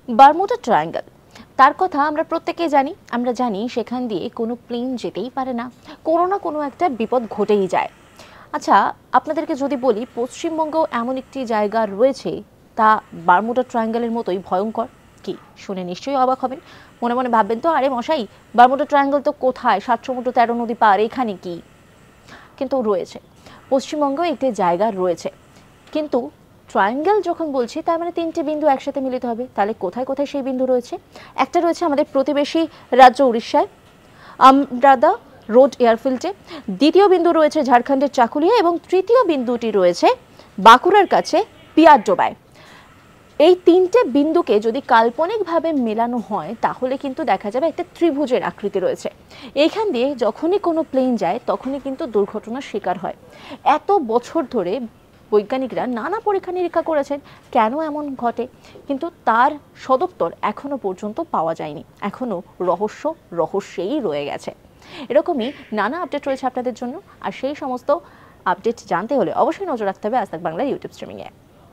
Bermuda triangle, তার কথা আমরা প্রত্যেকেই জানি। আমরা জানি সেখান দিয়ে কোনো প্লেন যেতেই পারে না, কোনো না কোনো একটা বিপদ ঘটেই যায়। আচ্ছা, আপনাদেরকে যদি বলি পশ্চিমবঙ্গেও এমন একটি জায়গা রয়েছে, তা বারমুডা ট্রায়াঙ্গেলের মতোই ভয়ঙ্কর। কি শুনে নিশ্চয়ই অবাক হবেন, মনে মনে ভাববেন তো, আরে মশাই, বারমুডা ট্রায়াঙ্গেল তো কোথায়, 7 সমুদ্র 13 নদী পার, এখানে কি? কিন্তু রয়েছে, পশ্চিমবঙ্গেও একটি জায়গা রয়েছে। কিন্তু ট্রায়াঙ্গেল যখন বলছি, তার মানে 3টে বিন্দু একসাথে মিলিত হবে। তাহলে কোথায় কোথায় সেই বিন্দু রয়েছে? একটা রয়েছে আমাদের প্রতিবেশী রাজ্য উড়িষ্যায়, আমরাদা রোড এয়ারফিল্ডে। দ্বিতীয় বিন্দু রয়েছে ঝাড়খণ্ডের চাকুলিয়া, এবং তৃতীয় বিন্দুটি রয়েছে বাঁকুড়ার কাছে পিয়ারডোবায়। এই 3টে বিন্দুকে যদি কাল্পনিকভাবে মেলানো হয়, তাহলে কিন্তু দেখা যাবে একটা ত্রিভুজের আকৃতি রয়েছে। এইখান দিয়ে যখনই কোনো প্লেন যায়, তখনই কিন্তু দুর্ঘটনার শিকার হয়। এত বছর ধরে বৈজ্ঞানিকরা নানা পরীক্ষা নিরীক্ষা করেছেন কেন এমন ঘটে, কিন্তু তার সদুত্তর এখনো পর্যন্ত পাওয়া যায়নি। এখনো রহস্য রহস্যেই রয়ে গেছে। এরকমই নানা আপডেট রয়েছে আপনাদের জন্য, আর সেই সমস্ত আপডেট জানতে হলে অবশ্যই নজর রাখতে হবে আজ তাক বাংলার ইউটিউব স্ট্রিমিংয়ে।